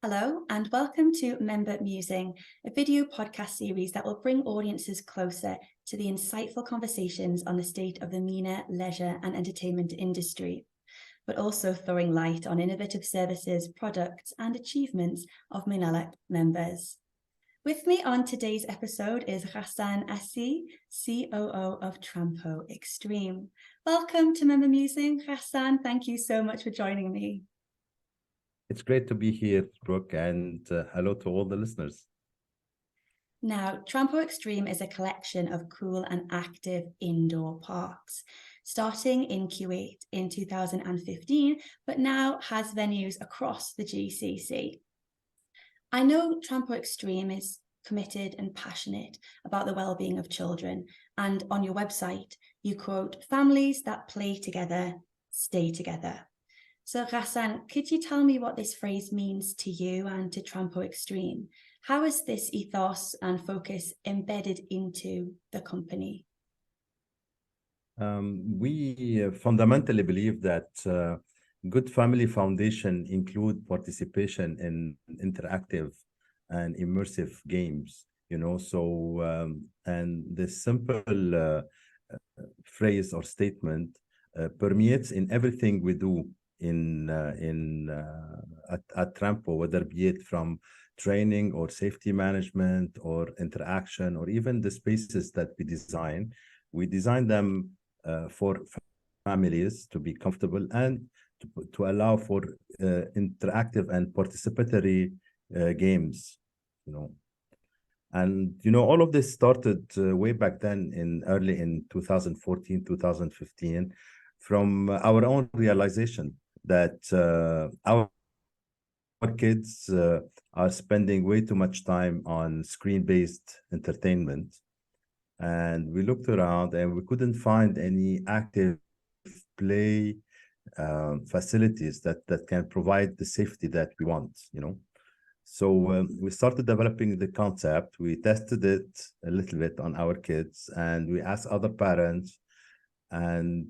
Hello and welcome to Member Musing, a video podcast series that will bring audiences closer to the insightful conversations on the state of the MENA leisure and entertainment industry, but also throwing light on innovative services, products and achievements of Menalac members. With me on today's episode is Ghassan Assi, COO of TRAMPO Extreme. Welcome to Member Musing, Ghassan. Thank you so much for joining me. It's great to be here, Brooke, and hello to all the listeners. Now, TRAMPO Extreme is a collection of cool and active indoor parks, starting in Kuwait in 2015, but now has venues across the GCC. I know TRAMPO Extreme is committed and passionate about the well-being of children, and on your website, you quote, "Families that play together, stay together." So Ghassan, could you tell me what this phrase means to you and to TRAMPO Extreme? How is this ethos and focus embedded into the company? We fundamentally believe that good family foundation include participation in interactive and immersive games, and the simple phrase or statement permeates in everything we do at TRAMPO, whether be it from training or safety management or interaction or even the spaces that we design. We design them for families to be comfortable and to allow for interactive and participatory games, And, all of this started way back then early in 2014, 2015, from our own realization that our kids are spending way too much time on screen-based entertainment. And we looked around and we couldn't find any active play facilities that can provide the safety that we want, So we started developing the concept. We tested it a little bit on our kids and we asked other parents, and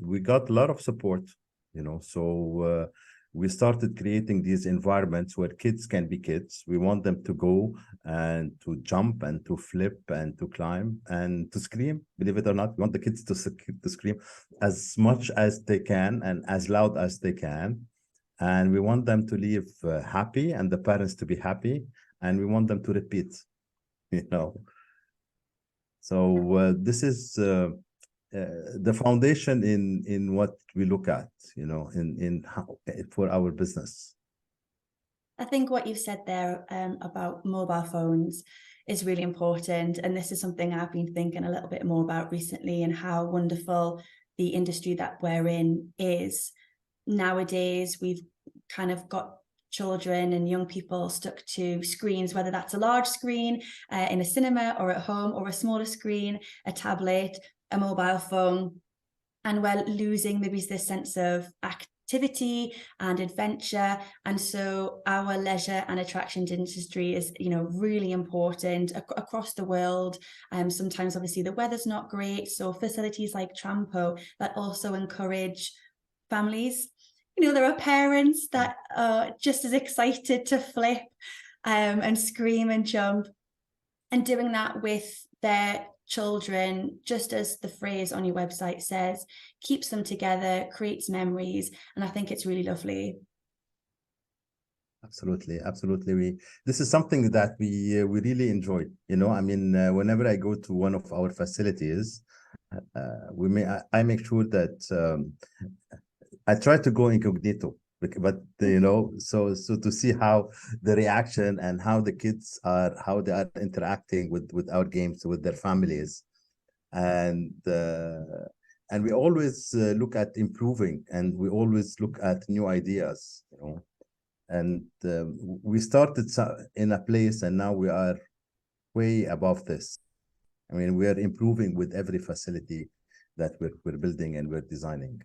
we got a lot of support, So we started creating these environments where kids can be kids. We want them to go and to jump and to flip and to climb and to scream. Believe it or not, we want the kids to scream as much as they can and as loud as they can. And we want them to leave happy and the parents to be happy. And we want them to repeat, So this is the foundation in what we look at, in how for our business. I think what you've said there about mobile phones is really important. And this is something I've been thinking a little bit more about recently, and how wonderful the industry that we're in is. Nowadays, we've kind of got children and young people stuck to screens, whether that's a large screen in a cinema or at home, or a smaller screen, a tablet, a mobile phone, and we're losing maybe this sense of activity and adventure. And so our leisure and attractions industry is, really important across the world. Sometimes obviously the weather's not great, so facilities like TRAMPO that also encourage families. There are parents that are just as excited to flip and scream and jump, and doing that with their children, just as the phrase on your website says, keeps them together, creates memories. And I think it's really lovely. Absolutely. This is something that we really enjoy. Whenever I go to one of our facilities, I make sure that I try to go incognito, but so to see how the reaction and how the kids how they are interacting with our games with their families, and we always look at improving, and we always look at new ideas, and we started in a place, and now we are way above this. We are improving with every facility that we're building and we're designing.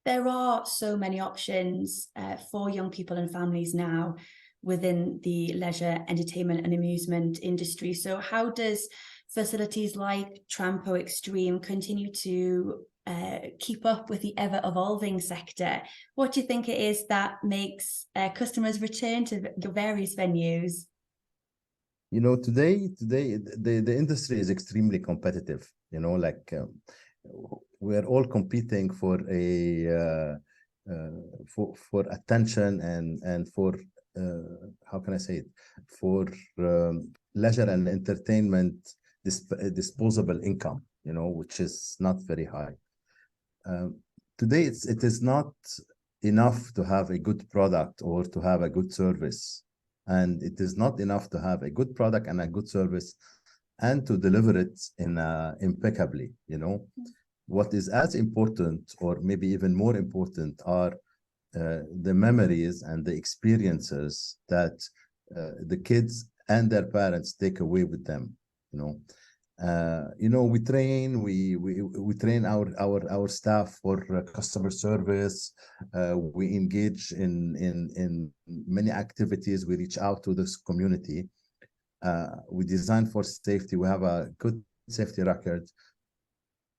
There are so many options for young people and families now within the leisure, entertainment and amusement industry. So how does facilities like TRAMPO Extreme continue to keep up with the ever-evolving sector? What do you think it is that makes customers return to your various venues? You know, today the industry is extremely competitive. You know, like we're all competing for a for attention and for how can I say it, for leisure and entertainment disposable income. You know, which is not very high. Today, it is not enough to have a good product or to have a good service. And it is not enough to have a good product and a good service and to deliver it in impeccably, you know. What is as important, or maybe even more important, are the memories and the experiences that the kids and their parents take away with them, you know. You know, we train our staff for customer service. We engage in many activities. We reach out to this community. We design for safety. We have a good safety record,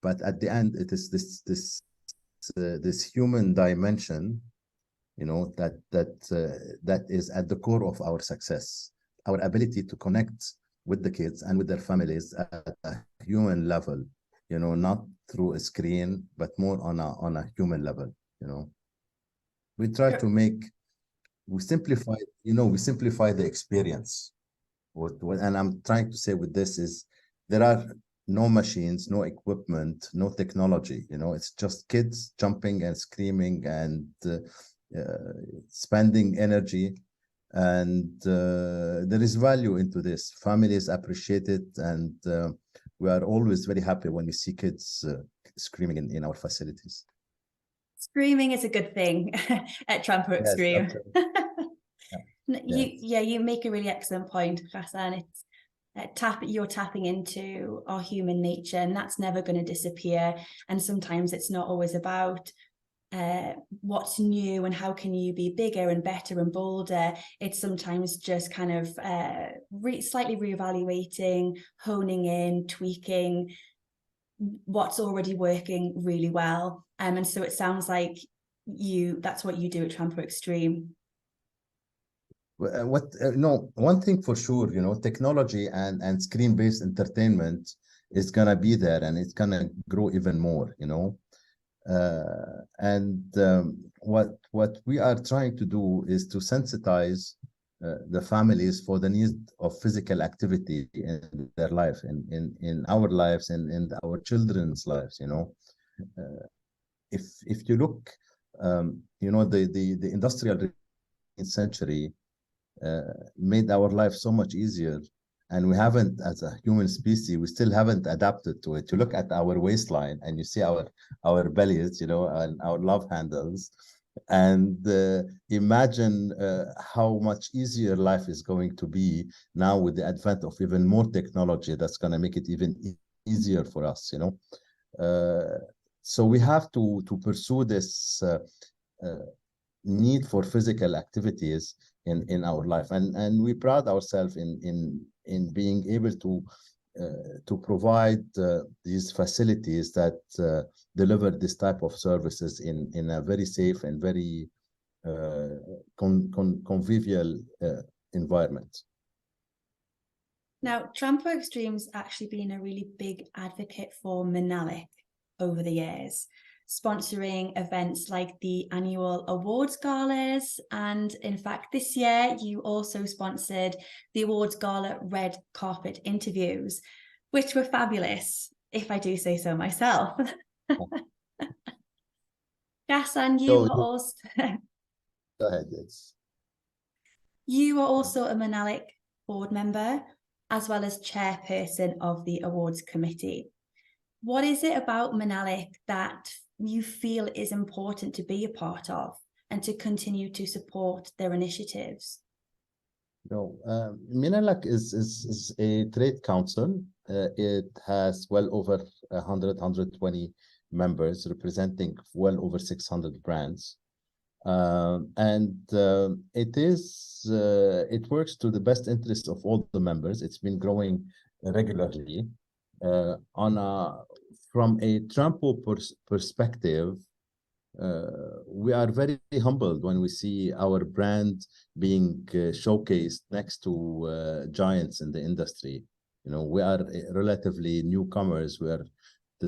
but at the end, it is this human dimension, you know, that is at the core of our success. Our ability to connect with the kids and with their families at a human level, you know, not through a screen, but more on a human level, you know. We try to we simplify the experience. And I'm trying to say with this is there are no machines, no equipment, no technology, you know, it's just kids jumping and screaming and spending energy. And there is value into this. Families appreciate it, and we are always very happy when we see kids screaming in our facilities. Screaming is a good thing at TRAMPO Extreme. Yes, you make a really excellent point, Ghassan. It's you're tapping into our human nature, and that's never going to disappear. And sometimes it's not always about what's new and how can you be bigger and better and bolder. It's sometimes just kind of slightly reevaluating, honing in, tweaking what's already working really well. And so it sounds like that's what you do at TRAMPO Extreme. No, one thing for sure, you know, technology and screen-based entertainment is gonna be there, and it's gonna grow even more, you know. What we are trying to do is to sensitize the families for the need of physical activity in their life, in our lives, and in our children's lives, you know. If you look, you know, the industrial century made our life so much easier, and we haven't, as a human species, we still haven't adapted to it. You look at our waistline and you see our bellies, you know, and our love handles, and imagine how much easier life is going to be now with the advent of even more technology that's going to make it even easier for us, you know. So we have to pursue this need for physical activities in our life, and we pride ourselves in being able to provide these facilities that deliver this type of services in a very safe and very convivial environment. Now, TRAMPO Extreme's actually been a really big advocate for Menalac over the years, sponsoring events like the annual awards galas. And in fact, this year, you also sponsored the awards gala red carpet interviews, which were fabulous, if I do say so myself. Ghassan, you were also... Go ahead, yes. You are also a Menalac board member, as well as chairperson of the awards committee. What is it about Menalac that you feel is important to be a part of and to continue to support their initiatives? No, Menalac is a trade council. It has well over 120 members representing well over 600 brands. It works to the best interest of all the members. It's been growing regularly. On a From a TRAMPO perspective, we are very humbled when we see our brand being showcased next to giants in the industry. You know, we are relatively newcomers. We are the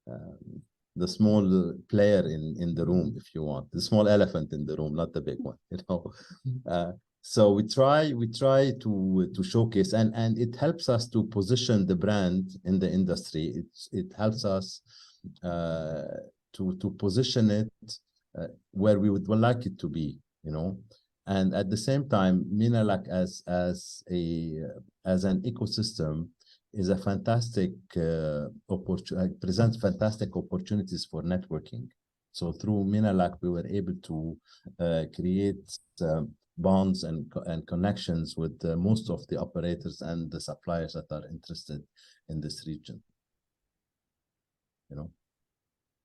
um, small player in the room, if you want, the small elephant in the room, not the big one. You know, so we try to showcase, and it helps us to position the brand in the industry. It helps us uh, to position it where we would like it to be, you know. And at the same time, Menalac as an ecosystem is a fantastic opportunity, presents fantastic opportunities for networking. So through Menalac, we were able to create bonds and connections with most of the operators and the suppliers that are interested in this region. You know.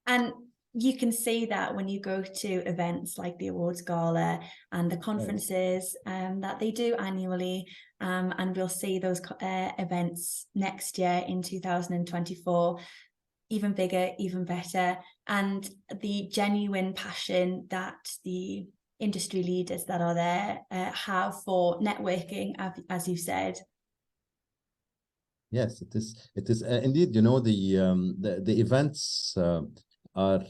And you can see that when you go to events like the awards gala and the conferences that they do annually, and we'll see those events next year in 2024, even bigger, even better, and the genuine passion that the industry leaders that are there have for networking, as you said. Yes, it is. It is indeed. You know, the events are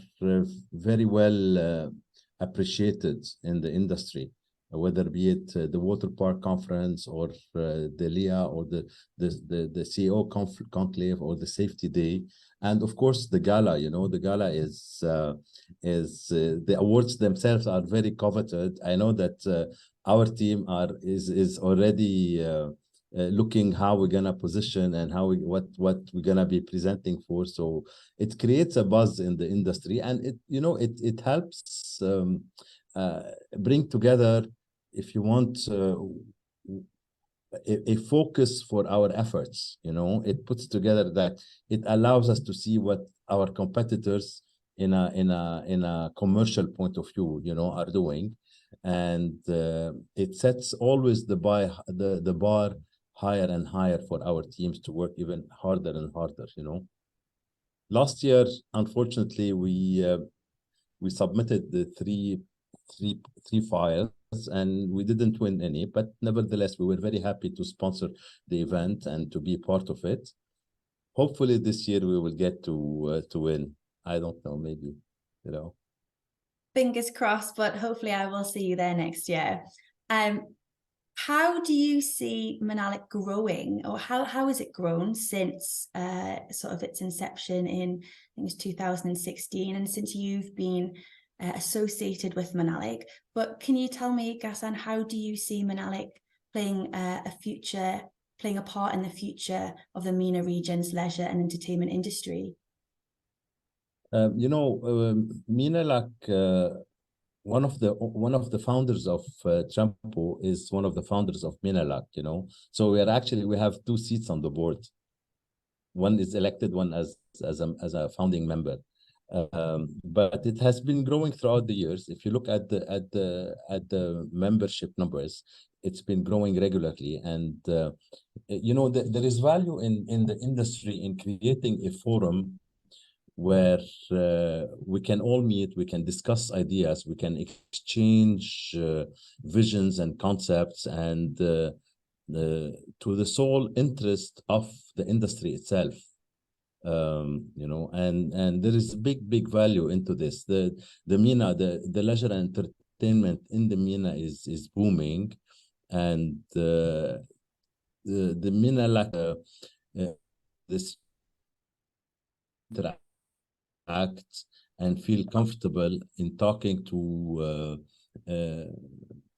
very well appreciated in the industry, whether be it the Water Park Conference or the LIA or the CEO conclave or the Safety Day, and of course the gala. You know, the gala is the awards themselves are very coveted. I know that our team is already. Looking how we're gonna position and what we're gonna be presenting for. So it creates a buzz in the industry, and it helps bring together, if you want, a focus for our efforts. You know, it puts together that it allows us to see what our competitors in a commercial point of view, you know, are doing, and it sets always the bar higher and higher for our teams to work even harder and harder. You know, last year, unfortunately, we submitted the three files and we didn't win any, but nevertheless, we were very happy to sponsor the event and to be part of it. Hopefully this year we will get to win. I don't know, maybe, you know. Fingers crossed, but hopefully I will see you there next year. How do you see Menalac growing, or how has it grown since sort of its inception in, I think it's 2016, and since you've been associated with Menalac? But can you tell me, Ghassan, how do you see Menalac playing a part in the future of the MENA region's leisure and entertainment industry? Menalac, one of the founders of TRAMPO is one of the founders of Menalac, you know. So we have two seats on the board. One is elected, one as a founding member. But it has been growing throughout the years. If you look at the membership numbers, it's been growing regularly, and there is value in the industry in creating a forum where we can all meet, we can discuss ideas, we can exchange visions and concepts, and to the sole interest of the industry itself. And there is big value into this. The MENA, the leisure and entertainment in the MENA is booming, and the MENA like this act and feel comfortable in talking to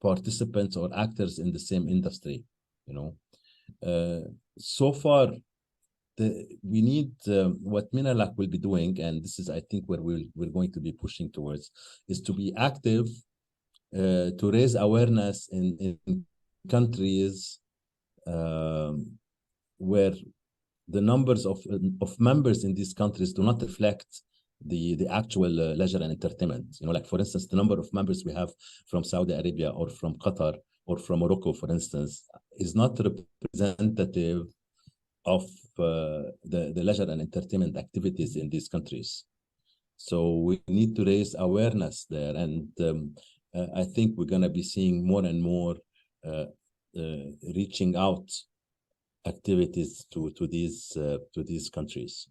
participants or actors in the same industry. You know, so far we need what Menalac will be doing, and this is, I think, where we're going to be pushing towards, is to be active, to raise awareness in countries where the numbers of members in these countries do not reflect the actual leisure and entertainment. You know, like for instance, the number of members we have from Saudi Arabia or from Qatar or from Morocco, for instance, is not representative of the leisure and entertainment activities in these countries. So we need to raise awareness there, and I think we're going to be seeing more and more reaching out activities to these countries.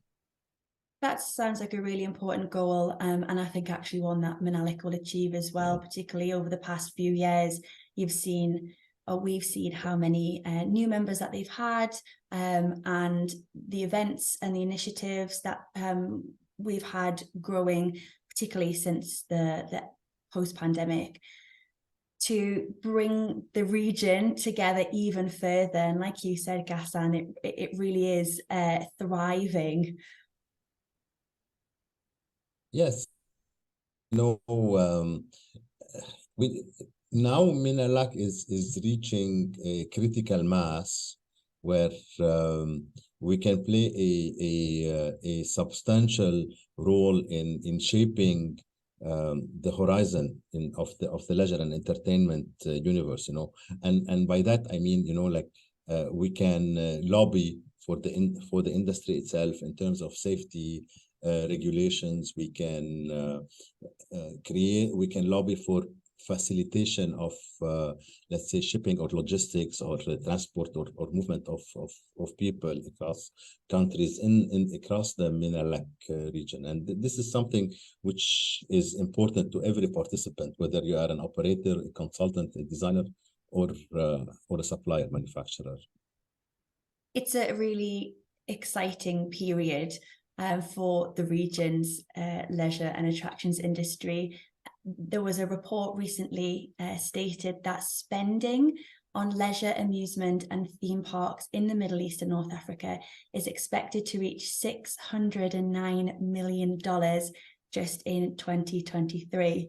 That sounds like a really important goal, and I think actually one that Menalac will achieve as well, particularly over the past few years. You've seen, or we've seen, how many new members that they've had, and the events and the initiatives that we've had growing, particularly since the post-pandemic, to bring the region together even further. And like you said, Ghassan, it really is thriving. Yes, we now Menalac is reaching a critical mass where we can play a substantial role in shaping the horizon of the leisure and entertainment universe, and by that I mean, we can lobby for the industry itself in terms of safety regulations. We can we can lobby for facilitation of let's say shipping or logistics or transport or movement of people across countries across the Menalac region. And this is something which is important to every participant, whether you are an operator, a consultant, a designer, or a supplier, manufacturer. It's a really exciting period for the region's leisure and attractions industry. There was a report recently stated that spending on leisure, amusement, and theme parks in the Middle East and North Africa is expected to reach $609 million just in 2023.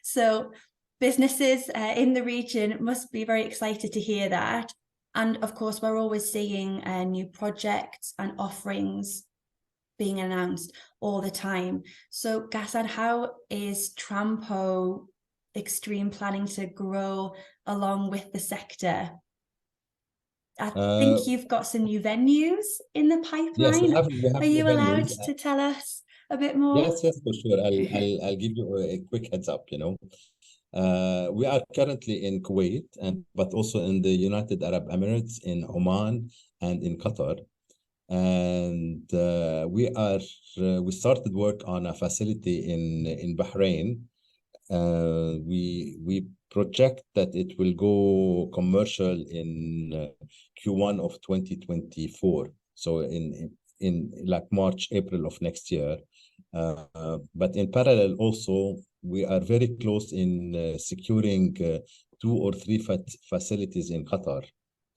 So businesses in the region must be very excited to hear that. And of course, we're always seeing new projects and offerings being announced all the time. So Ghassan, how is TRAMPO Extreme planning to grow along with the sector? I think you've got some new venues in the pipeline. Yes, we have Are you new allowed venues. to tell us a bit more? Yes, for sure. I'll give you a quick heads up. We are currently in Kuwait, but also in the United Arab Emirates, in Oman, and in Qatar. And we started work on a facility in Bahrain. We project that it will go commercial in Q1 of 2024. So in like March, April of next year. But in parallel, also, we are very close in securing 2 or 3 facilities in Qatar.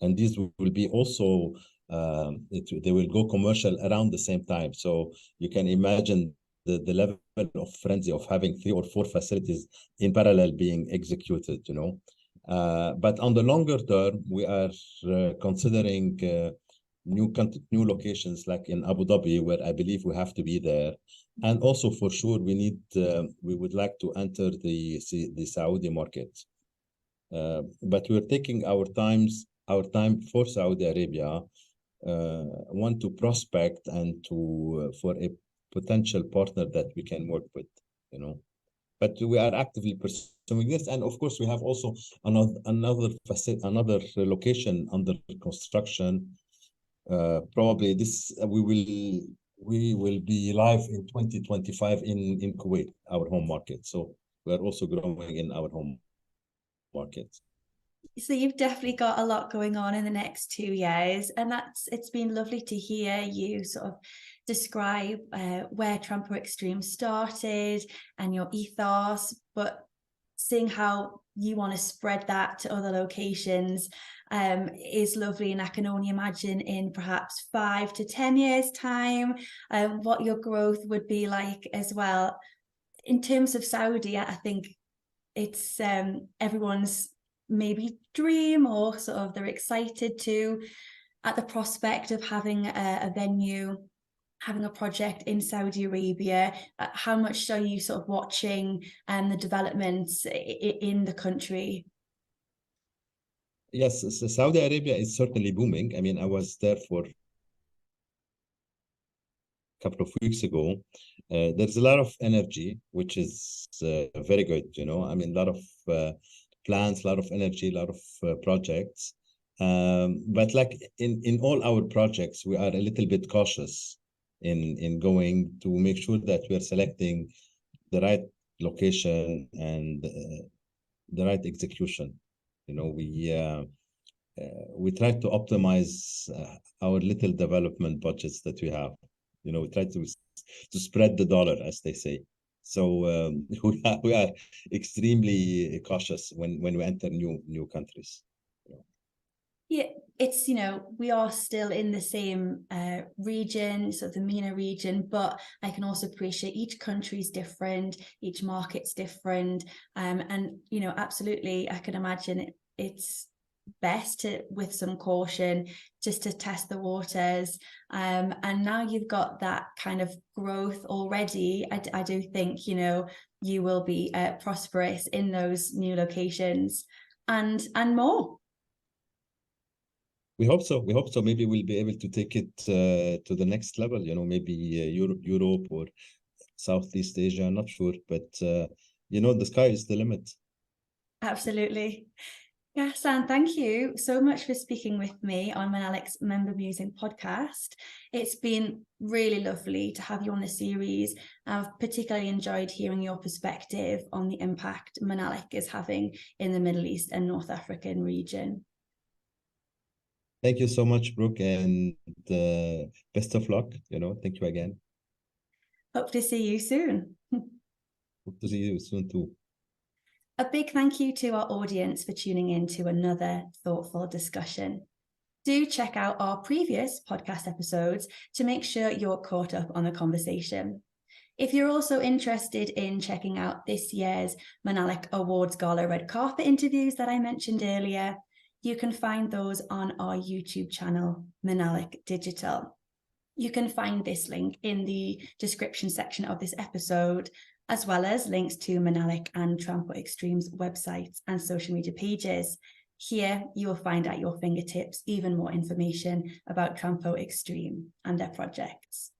And these will be also, they will go commercial around the same time. So you can imagine the level of frenzy of having 3 or 4 facilities in parallel being executed, But on the longer term, we are considering new locations like in Abu Dhabi, where I believe we have to be there. And also for sure, we would like to enter the Saudi market. But we're taking our time for Saudi Arabia, want to prospect and for a potential partner that we can work with, But we are actively pursuing this, and of course, we have also another location under construction. Probably this we will be live in 2025 in Kuwait, our home market. So we are also growing in our home market. So you've definitely got a lot going on in the next 2 years, and it's been lovely to hear you sort of describe where TRAMPO Extreme started and your ethos, but seeing how you want to spread that to other locations is lovely. And I can only imagine in perhaps 5 to 10 years time what your growth would be like as well. In terms of Saudi, I think it's everyone's maybe dream, or sort of they're excited at the prospect of having a venue, having a project in Saudi Arabia. How much are you sort of watching the developments in the country? Yes, so Saudi Arabia is certainly booming. I mean, I was there for a couple of weeks ago. There's a lot of energy, which is very good. I mean, a lot of plans, a lot of energy, a lot of projects. But like in all our projects, we are a little bit cautious in going to make sure that we are selecting the right location and the right execution. We try to optimize our little development budgets that we have. We try to spread the dollar, as they say. So we are extremely cautious when we enter new countries. Yeah, it's, we are still in the same region, sort of the MENA region, but I can also appreciate each country's different, each market's different. And, absolutely, I can imagine it's best to, with some caution, just to test the waters. And now you've got that kind of growth already. I do think, you will be prosperous in those new locations and more. We hope so. We hope so. Maybe we'll be able to take it to the next level. Maybe Europe or Southeast Asia. I'm not sure, but the sky is the limit. Absolutely. Ghassan, thank you so much for speaking with me on Menalac's Member Musing podcast. It's been really lovely to have you on the series. I've particularly enjoyed hearing your perspective on the impact Menalac is having in the Middle East and North African region. Thank you so much, Brooke, and best of luck. Thank you again. Hope to see you soon. Hope to see you soon too. A big thank you to our audience for tuning in to another thoughtful discussion. Do check out our previous podcast episodes to make sure you're caught up on the conversation. If you're also interested in checking out this year's Menalac Awards Gala red carpet interviews that I mentioned earlier, you can find those on our YouTube channel, Menalac Digital. You can find this link in the description section of this episode, as well as links to Menalac and TRAMPO Extreme's websites and social media pages. Here, you will find at your fingertips even more information about TRAMPO Extreme and their projects.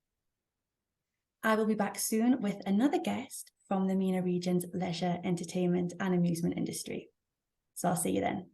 I will be back soon with another guest from the MENA region's leisure, entertainment, and amusement industry. So I'll see you then.